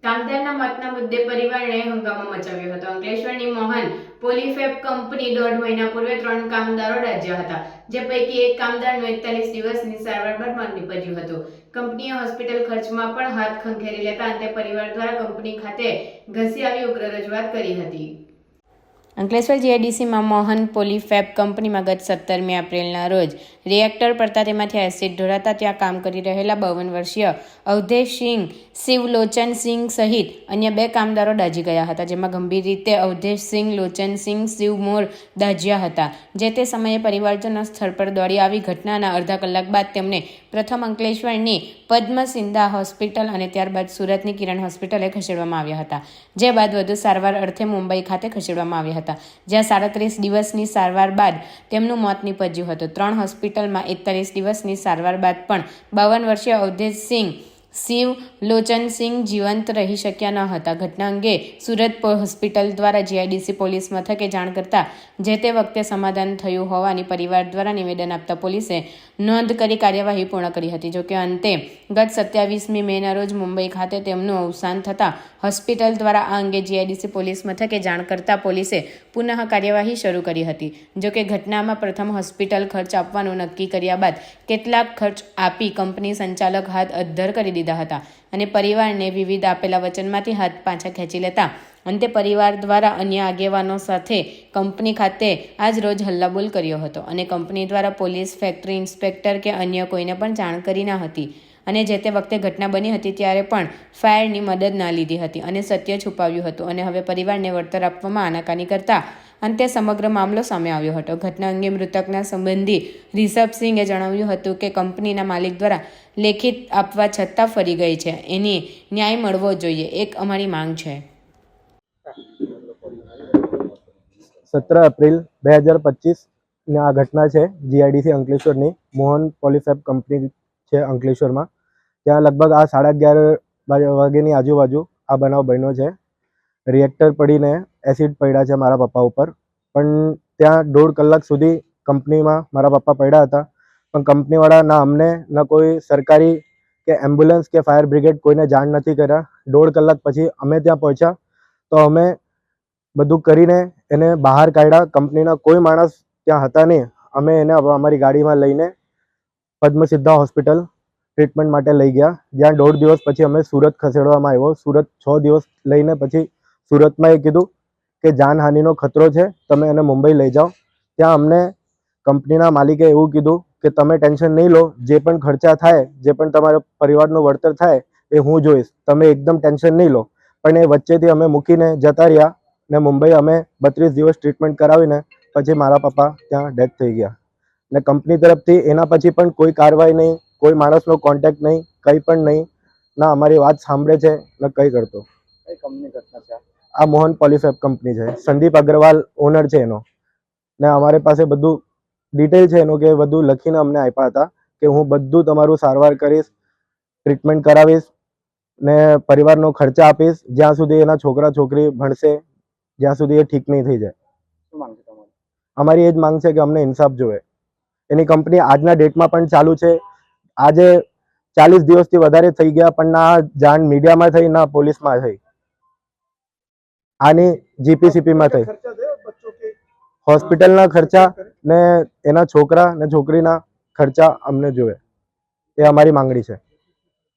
કામદારના મોતના મુદ્દે પરિવારે હંગામો મચાવ્યો હતો। અંકલેશ્વરની મોહન પોલીફેબ કંપની 1.5 મહિના પૂર્વે 3 કામદારો દાઝ્યા હતા, જે પૈકી એક કામદારનું 41 દિવસની સારવાર બાદ મોત નીપજ્યું હતું। કંપનીએ હોસ્પિટલ ખર્ચમાં પણ હાથ ખંખેરી લેતા અંતે પરિવાર દ્વારા કંપની ખાતે ઘસી આવી ઉગ્ર રજૂઆત કરી હતી। અંકલેશ્વર જીઆઈડીસીમાં મોહન પોલીફેબ કંપનીમાં ગત 17મી એપ્રિલના રોજ રિએક્ટર પડતા તેમાંથી એસિડ ઢોળાતા ત્યાં કામ કરી રહેલા 52 વર્ષીય અવધેશસિંહ શિવલોચનસિંહ સહિત અન્ય 2 કામદારો દાઝી ગયા હતા, જેમાં ગંભીર રીતે અવધેશસિંહ લોચનસિંહ શિવમોર દાઝ્યા હતા। જે તે સમયે પરિવારજનો સ્થળ પર દોડી આવી ઘટનાના અડધા કલાક બાદ તેમને પ્રથમ અંકલેશ્વરની પદ્મસિંધા હોસ્પિટલ અને ત્યારબાદ સુરતની કિરણ હોસ્પિટલે ખસેડવામાં આવ્યા હતા, જે બાદ વધુ સારવાર અર્થે મુંબઈ ખાતે ખસેડવામાં આવ્યા હતા, જ્યાં 37 દિવસની સારવાર બાદ તેમનું મોત નીપજ્યું હતું। 3 હોસ્પિટલમાં 41 દિવસની સારવાર બાદ પણ 52 વર્ષીય અવધેશસિંહ શિવલોચનસિંહ જીવંત રહી શક્યા ન હતા। ઘટના અંગે સુરત હોસ્પિટલ દ્વારા જીઆઈડીસી પોલીસ મથકે જાણ કરતા જે તે વખતે સમાધાન થયું હોવાની પરિવાર દ્વારા નિવેદન આપતા પોલીસે નોંધ કરી કાર્યવાહી પૂર્ણ કરી હતી। જોકે અંતે ગત 27મી મેના રોજ મુંબઈ ખાતે તેમનું અવસાન થતાં હોસ્પિટલ દ્વારા આ અંગે જીઆઈડીસી પોલીસ મથકે જાણ કરતા પોલીસે પુનઃ કાર્યવાહી શરૂ કરી હતી। જોકે ઘટનામાં પ્રથમ હોસ્પિટલ ખર્ચ આપવાનું નક્કી કર્યા બાદ કેટલાક ખર્ચ આપી કંપની સંચાલક હાથ અદ્ધર કરી દીધા હતા અને પરિવારને વિવિધ આપેલા વચનમાંથી હાથ પાછા ખેંચી લેતા અંતે પરિવાર દ્વારા અન્ય આગેવાનો સાથે કંપની ખાતે આજ રોજ હલ્લાબોલ કર્યો હતો અને કંપની દ્વારા પોલીસ, ફેક્ટરી ઇન્સ્પેક્ટર કે અન્ય કોઈને પણ જાણ કરી ન હતી અને જે તે વખતે ઘટના બની હતી ત્યારે પણ ફાયરની મદદ ના લીધી હતી અને સત્ય છુપાવ્યું હતું અને હવે પરિવારને વળતર આપવામાં આનાકાની કરતા અંતે સમગ્ર મામલો સામે આવ્યો હતો। ઘટના અંગે મૃતકના સંબંધી રિષભસિંહે જણાવ્યું હતું કે કંપનીના માલિક દ્વારા લેખિત આપવા છતાં ફરી ગઈ છે, એની ન્યાય મળવો જોઈએ, એક અમારી માંગ છે। 17 એપ્રિલ 2025 ની આ ઘટના છે જીઆઈડીસી અંકલેશ્વરની મોહન પોલીફેબ કંપની છે અંકલેશ્વરમાં। ત્યાં લગભગ આ 11:30 વાગ્યાની આજુબાજુ આ બનાવ બન્યો છે। રિએક્ટર પડીને એસિડ પડ્યા છે મારા પપ્પા ઉપર, પણ ત્યાં 1.5 કલાક સુધી કંપનીમાં મારા પપ્પા પડ્યા હતા, પણ કંપનીવાળા ના અમને ના કોઈ સરકારી કે એમ્બ્યુલન્સ કે ફાયર બ્રિગેડ કોઈને જાણ નથી કર્યા। 1.5 કલાક પછી અમે ત્યાં પહોંચ્યા તો અમે બધું કરીને એને બહાર કાઢ્યા। કંપનીના કોઈ માણસ ત્યાં હતા નહીં। અમે એને અમારી ગાડીમાં લઈને પદ્મસિદ્ધા હોસ્પિટલ ટ્રીટમેન્ટ માટે લઈ ગયા, જ્યાં 1.5 દિવસ પછી અમે સુરત ખસેડવામાં આવ્યો। સુરત 6 દિવસ લઈને પછી સુરતમાં એ કીધું કે જાનહાનિનો ખતરો છે, તમે એને મુંબઈ લઈ જાઓ। ત્યાં અમને કંપનીના માલિકે એવું કીધું કે તમે ટેન્શન નહીં લો, જે પણ ખર્ચા થાય, જે પણ તમારા પરિવારનું વળતર થાય એ હું જોઈશ, તમે એકદમ ટેન્શન નહીં લો। પણ એ વચ્ચેથી અમે મૂકીને જતા રહ્યા ને મુંબઈ અમે 32 દિવસ ટ્રીટમેન્ટ કરાવીને પછી મારા પપ્પા ત્યાં ડેથ થઈ ગયા ને કંપની તરફથી એના પછી પણ કોઈ કાર્યવાહી નહીં, કોઈ માણસનો કોન્ટેક્ટ નહીં, કંઈ પણ નહીં, ના અમારી વાત સાંભળે છે ને કંઈ કરતો। કઈ કંપની ઘટના છે? આ મોહન પોલીફેબ કંપની છે, સંદીપ અગ્રવાલ ઓનર છે એનો ને અમારી પાસે બધું ડિટેલ છે એનું કે બધું લખીને અમને આપ્યા હતા કે હું બધું તમારું સારવાર કરીશ, ટ્રીટમેન્ટ કરાવીશ ને પરિવારનો ખર્ચા આપીશ જ્યાં સુધી એના છોકરા છોકરી ભણશે, જ્યાં સુધી એ ઠીક નહીં થઈ જાય। શું માંગ છે તમારી? અમારી એ જ માંગ છે કે અમને ઇન્સાફ જોવે। એની કંપની આજના ડેટમાં પણ ચાલુ છે। આજે 40 દિવસથી વધારે થઈ ગયા પણ ના જાણ મીડિયામાં થઈ ના પોલીસમાં થઈ, આની જીપીસીપીમાં થઈ। હોસ્પિટલના ખર્ચા ને એના છોકરા ને છોકરીના ખર્ચા અમને જોવે, એ અમારી માંગણી છે।